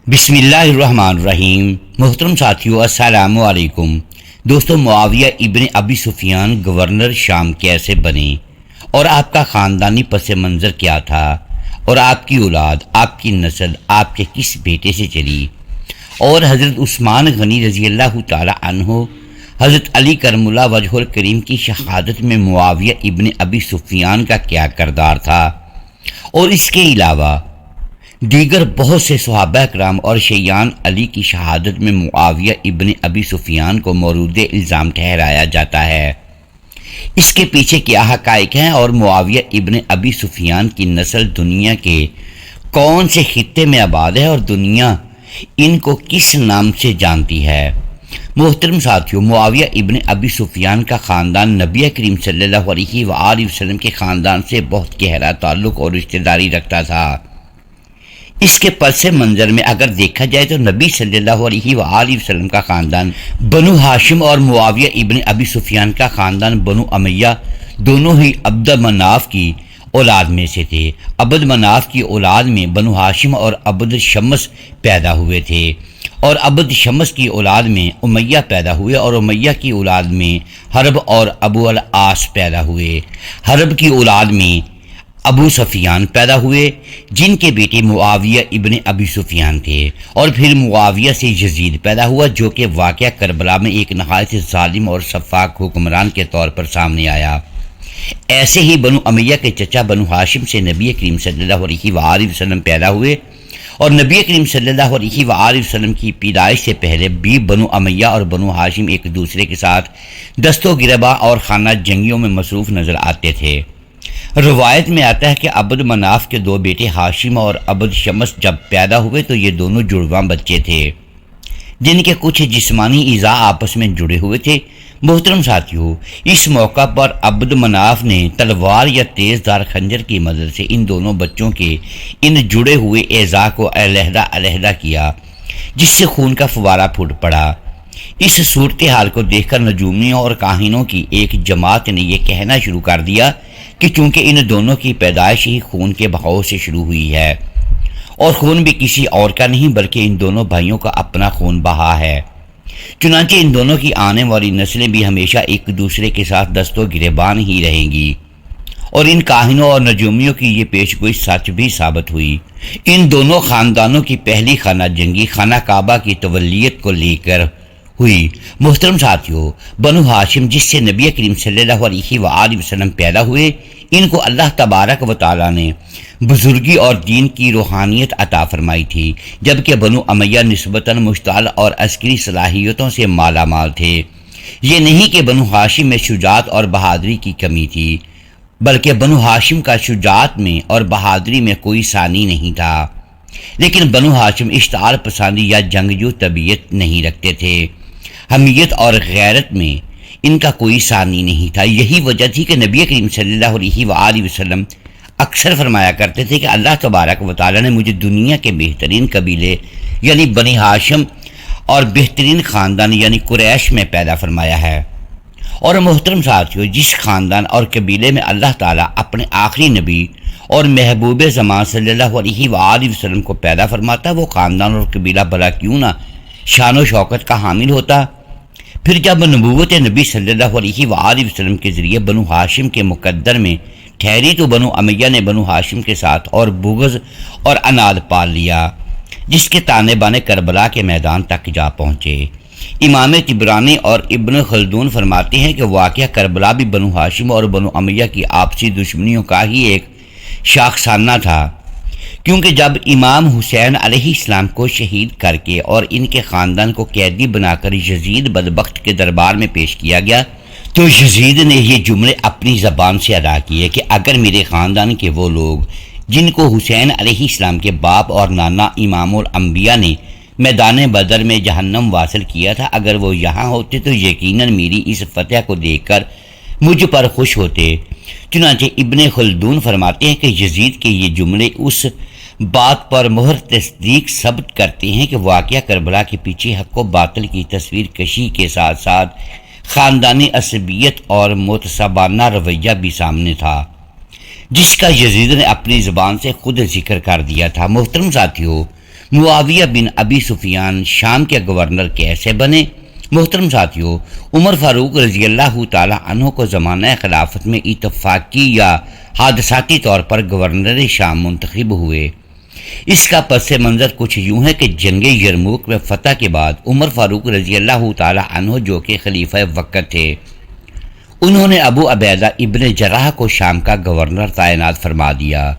بسم اللہ الرحمن الرحیم۔ محترم ساتھیو، السلام علیکم۔ دوستو، معاویہ ابن ابی سفیان گورنر شام کیسے بنے اور آپ کا خاندانی پس منظر کیا تھا، اور آپ کی اولاد، آپ کی نسل آپ کے کس بیٹے سے چلی، اور حضرت عثمان غنی رضی اللہ تعالی عنہ، حضرت علی کرم اللہ وجہ الکریم کی شہادت میں معاویہ ابن ابی سفیان کا کیا کردار تھا، اور اس کے علاوہ دیگر بہت سے صحابہ کرام اور شیعان علی کی شہادت میں معاویہ ابن ابی سفیان کو مورود الزام ٹھہرایا جاتا ہے۔ اس کے پیچھے کیا حقائق ہیں، اور معاویہ ابن ابی سفیان کی نسل دنیا کے کون سے خطے میں آباد ہے، اور دنیا ان کو کس نام سے جانتی ہے؟ محترم ساتھیوں، معاویہ ابن ابی سفیان کا خاندان نبی کریم صلی اللہ علیہ وآلہ وسلم کے خاندان سے بہت گہرا تعلق اور رشتہ داری رکھتا تھا۔ اس کے پس منظر میں اگر دیکھا جائے تو نبی صلی اللہ علیہ وآلہ وسلم کا خاندان بنو ہاشم اور معاویہ ابن ابی سفیان کا خاندان بنو امیہ دونوں ہی عبد مناف کی اولاد میں سے تھے۔ عبد مناف کی اولاد میں بنو ہاشم اور عبد شمس پیدا ہوئے تھے، اور عبد شمس کی اولاد میں امیہ پیدا ہوئے، اور امیہ کی اولاد میں حرب اور ابو العاص پیدا ہوئے۔ حرب کی اولاد میں ابو سفیان پیدا ہوئے، جن کے بیٹے معاویہ ابن ابی سفیان تھے، اور پھر معاویہ سے یزید پیدا ہوا، جو کہ واقعہ کربلا میں ایک نہایت ظالم اور شفاق حکمران کے طور پر سامنے آیا۔ ایسے ہی بنو امیہ کے چچا بنو ہاشم سے نبی کریم صلی اللہ علیہ وآلہ وسلم پیدا ہوئے، اور نبی کریم صلی اللہ علیہ وآلہ وسلم کی پیدائش سے پہلے بھی بنو امیہ اور بنو ہاشم ایک دوسرے کے ساتھ دست و گریباں اور خانہ جنگیوں میں مصروف نظر آتے تھے۔ روایت میں آتا ہے کہ عبد مناف کے دو بیٹے ہاشم اور عبد شمس جب پیدا ہوئے تو یہ دونوں جڑواں بچے تھے، جن کے کچھ جسمانی اعضاء آپس میں جڑے ہوئے تھے۔ محترم ساتھیوں، اس موقع پر عبد مناف نے تلوار یا تیز دار خنجر کی مدد سے ان دونوں بچوں کے ان جڑے ہوئے اعضاء کو علیحدہ علیحدہ کیا، جس سے خون کا فوارہ پھوٹ پڑا۔ اس صورتحال کو دیکھ کر نجومیوں اور کاہنوں کی ایک جماعت نے یہ کہنا شروع کر دیا کہ چونکہ ان دونوں کی پیدائش ہی خون کے بہاؤ سے شروع ہوئی ہے، اور خون بھی کسی اور کا نہیں بلکہ ان دونوں بھائیوں کا اپنا خون بہا ہے، چنانچہ ان دونوں کی آنے والی نسلیں بھی ہمیشہ ایک دوسرے کے ساتھ دست و گریبان ہی رہیں گی۔ اور ان کاہنوں اور نجومیوں کی یہ پیشگوئی سچ بھی ثابت ہوئی۔ ان دونوں خاندانوں کی پہلی خانہ جنگی خانہ کعبہ کی تولیت کو لے کر ہوئی۔ محترم ساتھیوں، بنو ہاشم جس سے نبی کریم صلی اللہ علیہ وآلہ وسلم پیدا ہوئے، ان کو اللہ تبارک و تعالیٰ نے بزرگی اور دین کی روحانیت عطا فرمائی تھی، جبکہ بنو امیہ نسبتاً مشتعل اور عسکری صلاحیتوں سے مالا مال تھے۔ یہ نہیں کہ بنو ہاشم میں شجاعت اور بہادری کی کمی تھی، بلکہ بنو ہاشم کا شجاعت میں اور بہادری میں کوئی ثانی نہیں تھا، لیکن بنو ہاشم اشتعال پسندی یا جنگجو طبیعت نہیں رکھتے تھے۔ حمیت اور غیرت میں ان کا کوئی ثانی نہیں تھا۔ یہی وجہ تھی کہ نبی کریم صلی اللہ علیہ وآلہ وسلم اکثر فرمایا کرتے تھے کہ اللہ تبارک و تعالیٰ نے مجھے دنیا کے بہترین قبیلے یعنی بنی ہاشم اور بہترین خاندان یعنی قریش میں پیدا فرمایا ہے۔ اور محترم ساتھیوں، جس خاندان اور قبیلے میں اللہ تعالیٰ اپنے آخری نبی اور محبوب زمان صلی اللہ علیہ وآلہ وسلم کو پیدا فرماتا، وہ خاندان اور قبیلہ بھلا کیوں نہ شان و شوکت کا حامل ہوتا۔ پھر جب نبوت نبی صلی اللہ علیہ وآلہ وسلم کے ذریعے بنو ہاشم کے مقدر میں ٹھہری تو بنو امیہ نے بنو ہاشم کے ساتھ اور بغض اور اناد پال لیا، جس کے تانے بانے کربلا کے میدان تک جا پہنچے۔ امام طبرانی اور ابن خلدون فرماتے ہیں کہ واقعہ کربلا بھی بنو ہاشم اور بنو امیہ کی آپسی دشمنیوں کا ہی ایک شاخسانہ تھا، کیونکہ جب امام حسین علیہ السلام کو شہید کر کے اور ان کے خاندان کو قیدی بنا کر یزید بدبخت کے دربار میں پیش کیا گیا تو یزید نے یہ جملے اپنی زبان سے ادا کیے کہ اگر میرے خاندان کے وہ لوگ جن کو حسین علیہ السلام کے باپ اور نانا امام الانبیاء نے میدان بدر میں جہنم واصل کیا تھا، اگر وہ یہاں ہوتے تو یقیناً میری اس فتح کو دیکھ کر مجھ پر خوش ہوتے۔ چنانچہ ابن خلدون فرماتے ہیں کہ یزید کے یہ جملے اس بات پر مہر تصدیق ثبت کرتے ہیں کہ واقعہ کربلا کے پیچھے حق و باطل کی تصویر کشی کے ساتھ ساتھ خاندانی عصبیت اور متعصبانہ رویہ بھی سامنے تھا، جس کا یزید نے اپنی زبان سے خود ذکر کر دیا تھا۔ محترم ساتھیوں، معاویہ بن ابی سفیان شام کے گورنر کیسے بنے؟ محترم ساتھیوں، عمر فاروق رضی اللہ تعالی عنہ کو زمانہ خلافت میں اتفاقی یا حادثاتی طور پر گورنر شام منتخب ہوئے۔ اس کا پس منظر کچھ یوں ہے کہ جنگ یرموک میں فتح کے بعد عمر فاروق رضی اللہ تعالی عنہ جو کہ خلیفہ وقت تھے، انہوں نے ابو عبیدہ ابن جراح کو شام کا گورنر تعینات فرما دیا،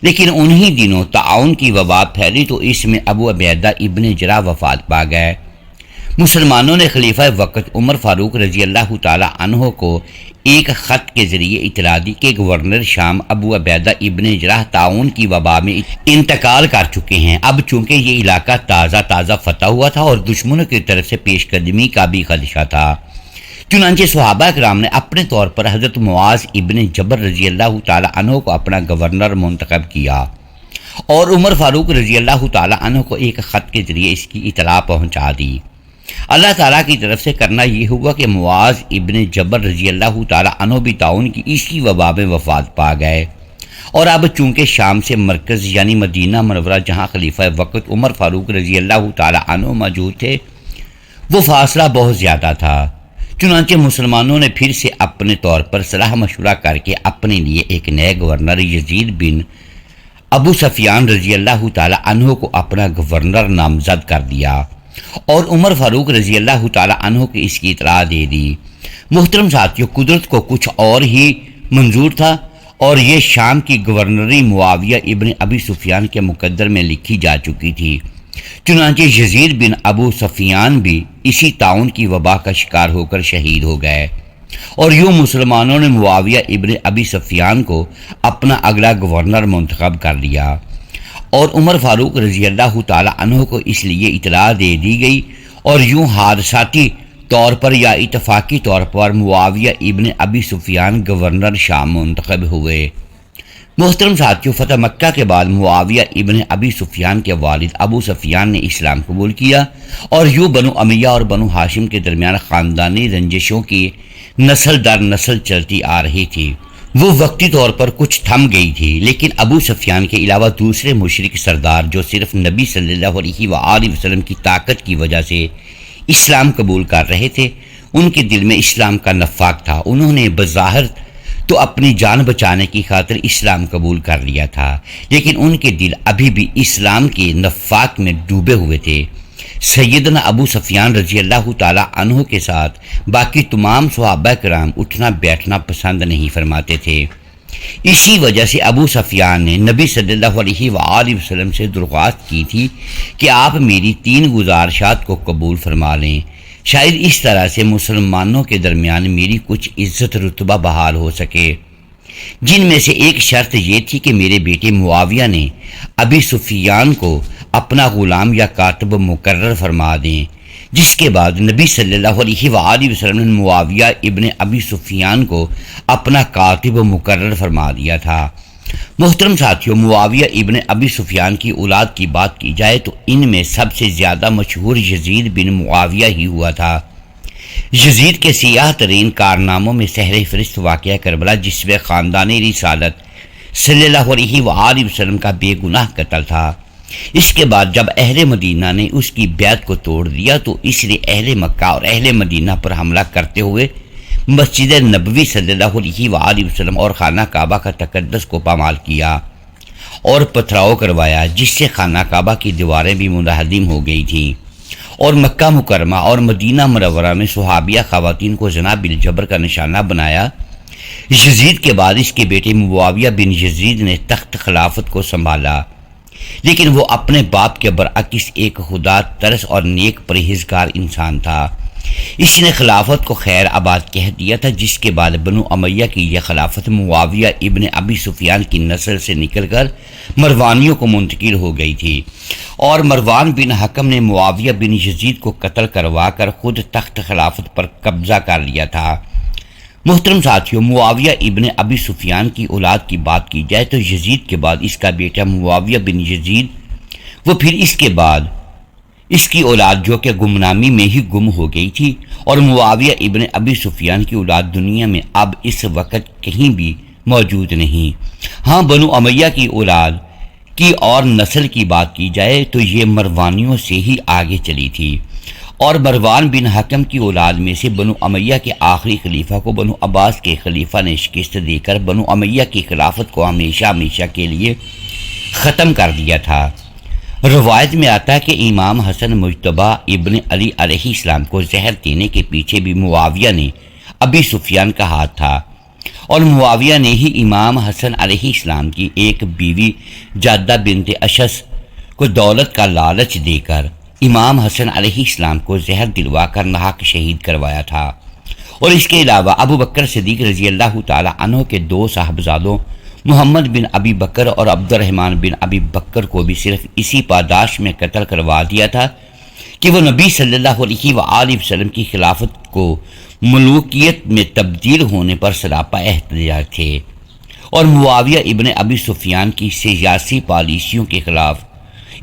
لیکن انہی دنوں طاعون کی وبا پھیلی تو اس میں ابو عبیدہ ابن جراح وفات پا گئے۔ مسلمانوں نے خلیفہ وقت عمر فاروق رضی اللہ تعالی عنہ کو ایک خط کے ذریعے اطلاع دی کہ گورنر شام ابو عبیدہ ابن جراح طاعون کی وبا میں انتقال کر چکے ہیں۔ اب چونکہ یہ علاقہ تازہ فتح ہوا تھا اور دشمنوں کی طرف سے پیش قدمی کا بھی خدشہ تھا، چنانچہ صحابہ کرام نے اپنے طور پر حضرت معاذ ابن جبل رضی اللہ تعالی عنہ کو اپنا گورنر منتخب کیا اور عمر فاروق رضی اللہ تعالی عنہ کو ایک خط کے ذریعے اس کی اطلاع پہنچا دی۔ اللہ تعالیٰ کی طرف سے کرنا یہ ہوا کہ معاذ ابن جبل رضی اللہ تعالی عنہ بھی طاعون کی اسی وبا میں وفات پا گئے، اور اب چونکہ شام سے مرکز یعنی مدینہ منورہ جہاں خلیفہ وقت عمر فاروق رضی اللہ تعالی عنہ موجود تھے، وہ فاصلہ بہت زیادہ تھا، چنانچہ مسلمانوں نے پھر سے اپنے طور پر صلاح مشورہ کر کے اپنے لیے ایک نئے گورنر یزید بن ابو سفیان رضی اللہ تعالی عنہ کو اپنا گورنر نامزد کر دیا اور عمر فاروق رضی اللہ تعالی عنہ کو اس کی اطلاع دے دی۔ محترم ساتھیوں، قدرت کو کچھ اور ہی منظور تھا اور یہ شام کی گورنری معاویہ ابن ابی سفیان کے مقدر میں لکھی جا چکی تھی، چنانچہ یزید بن ابو سفیان بھی اسی طاعون کی وبا کا شکار ہو کر شہید ہو گئے، اور یوں مسلمانوں نے معاویہ ابن ابی سفیان کو اپنا اگلا گورنر منتخب کر لیا، اور عمر فاروق رضی اللہ تعالی عنہ کو اس لیے اطلاع دے دی گئی، اور یوں حادثاتی طور پر یا اتفاقی طور پر معاویہ ابن ابی سفیان گورنر شام منتخب ہوئے۔ محترم ساتھیوں، فتح مکہ کے بعد معاویہ ابن ابی سفیان کے والد ابو سفیان نے اسلام قبول کیا، اور یوں بنو امیہ اور بنو ہاشم کے درمیان خاندانی رنجشوں کی نسل در نسل چلتی آ رہی تھی۔ وہ وقتی طور پر کچھ تھم گئی تھی، لیکن ابو سفیان کے علاوہ دوسرے مشرک سردار جو صرف نبی صلی اللہ علیہ وآلہ وسلم کی طاقت کی وجہ سے اسلام قبول کر رہے تھے، ان کے دل میں اسلام کا نفاق تھا۔ انہوں نے بظاہر تو اپنی جان بچانے کی خاطر اسلام قبول کر لیا تھا، لیکن ان کے دل ابھی بھی اسلام کے نفاق میں ڈوبے ہوئے تھے۔ سیدنا ابو سفیان رضی اللہ تعالی عنہ کے ساتھ باقی تمام صحابہ کرام اٹھنا بیٹھنا پسند نہیں فرماتے تھے۔ اسی وجہ سے ابو سفیان نے نبی صلی اللہ علیہ وآلہ وسلم سے درخواست کی تھی کہ آپ میری 3 گزارشات کو قبول فرما لیں، شاید اس طرح سے مسلمانوں کے درمیان میری کچھ عزت رتبہ بحال ہو سکے، جن میں سے ایک شرط یہ تھی کہ میرے بیٹے معاویہ نے ابی سفیان کو اپنا غلام یا کاتب مقرر فرما دیں، جس کے بعد نبی صلی اللہ علیہ وآلہ وسلم نے معاویہ ابن ابی سفیان کو اپنا کاتب مقرر فرما دیا تھا۔ محترم ساتھیوں، معاویہ ابن ابی سفیان کی اولاد کی بات کی جائے تو ان میں سب سے زیادہ مشہور یزید بن معاویہ ہی ہوا تھا۔ یزید کے سیاہ ترین کارناموں میں سحر فرست واقعہ کربلا، جس میں خاندانی رسالت صلی اللہ علیہ وآلہ وسلم کا بے گناہ قتل تھا۔ اس کے بعد جب اہل مدینہ نے اس کی بیعت کو توڑ دیا تو اس نے اہل مکہ اور اہل مدینہ پر حملہ کرتے ہوئے مسجد نبوی صلی اللہ علیہ وآلہ وسلم اور خانہ کعبہ کا تقدس کو پامال کیا اور پتھراؤ کروایا، جس سے خانہ کعبہ کی دیواریں بھی منہدم ہو گئی تھیں، اور مکہ مکرمہ اور مدینہ منورہ میں صحابیہ خواتین کو زنا بالجبر کا نشانہ بنایا۔ یزید کے بعد اس کے بیٹے معاویہ بن یزید نے تخت خلافت کو سنبھالا، لیکن وہ اپنے باپ کے برعکس ایک خدا ترس اور نیک پرہیزگار انسان تھا۔ اس نے خلافت کو خیر آباد کہہ دیا تھا، جس کے بعد بنو امیہ کی یہ خلافت معاویہ ابن ابی سفیان کی نسل سے نکل کر مروانیوں کو منتقل ہو گئی تھی، اور مروان بن حکم نے معاویہ بن یزید کو قتل کروا کر خود تخت خلافت پر قبضہ کر لیا تھا۔ محترم ساتھیوں، معاویہ ابن ابی سفیان کی اولاد کی بات کی جائے تو یزید کے بعد اس کا بیٹا معاویہ بن یزید، وہ پھر اس کے بعد اس کی اولاد جو کہ گمنامی میں ہی گم ہو گئی تھی، اور معاویہ ابن ابی سفیان کی اولاد دنیا میں اب اس وقت کہیں بھی موجود نہیں۔ ہاں، بنو امیہ کی اولاد کی اور نسل کی بات کی جائے تو یہ مروانیوں سے ہی آگے چلی تھی، اور مروان بن حکم کی اولاد میں سے بنو امیہ کے آخری خلیفہ کو بنو عباس کے خلیفہ نے شکست دے کر بنو امیہ کی خلافت کو ہمیشہ ہمیشہ کے لیے ختم کر دیا تھا۔ روایت میں آتا ہے کہ امام حسن مجتبیٰ ابن علی علیہ السلام کو زہر دینے کے پیچھے بھی معاویہ نے ابی سفیان کا ہاتھ تھا، اور معاویہ نے ہی امام حسن علیہ السلام کی ایک بیوی جادہ بنت اشس کو دولت کا لالچ دے کر امام حسن علیہ السلام کو زہر دلوا کر ناحق شہید کروایا تھا۔ اور اس کے علاوہ ابو بکر صدیق رضی اللہ تعالی عنہ کے دو صاحبزادوں محمد بن ابی بکر اور عبد الرحمن بن ابی بکر کو بھی صرف اسی پاداش میں قتل کروا دیا تھا کہ وہ نبی صلی اللہ علیہ وآلہ وسلم کی خلافت کو ملوکیت میں تبدیل ہونے پر سراپا احتجاج تھے، اور معاویہ ابن ابی سفیان کی سیاسی پالیسیوں کے خلاف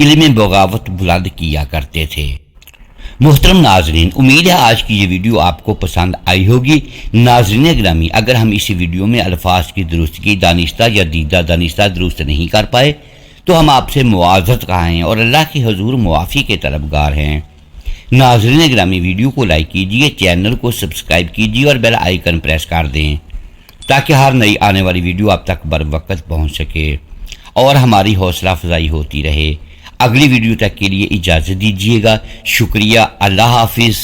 علم بغاوت بلند کیا کرتے تھے۔ محترم ناظرین، امید ہے آج کی یہ ویڈیو آپ کو پسند آئی ہوگی۔ ناظرین گرامی، اگر ہم اس ویڈیو میں الفاظ کی درستگی دانستہ یا دیدہ دانستہ درست نہیں کر پائے تو ہم آپ سے معذرت خواہ ہیں اور اللہ کے حضور معافی کے طلبگار ہیں۔ ناظرین گرامی، ویڈیو کو لائک کیجئے، چینل کو سبسکرائب کیجئے اور بیل آئیکن پریس کر دیں تاکہ ہر نئی آنے والی ویڈیو آپ تک بر وقت پہنچ سکے اور ہماری حوصلہ افزائی ہوتی رہے۔ اگلی ویڈیو تک کے لیے اجازت دیجیے گا۔ شکریہ، اللہ حافظ۔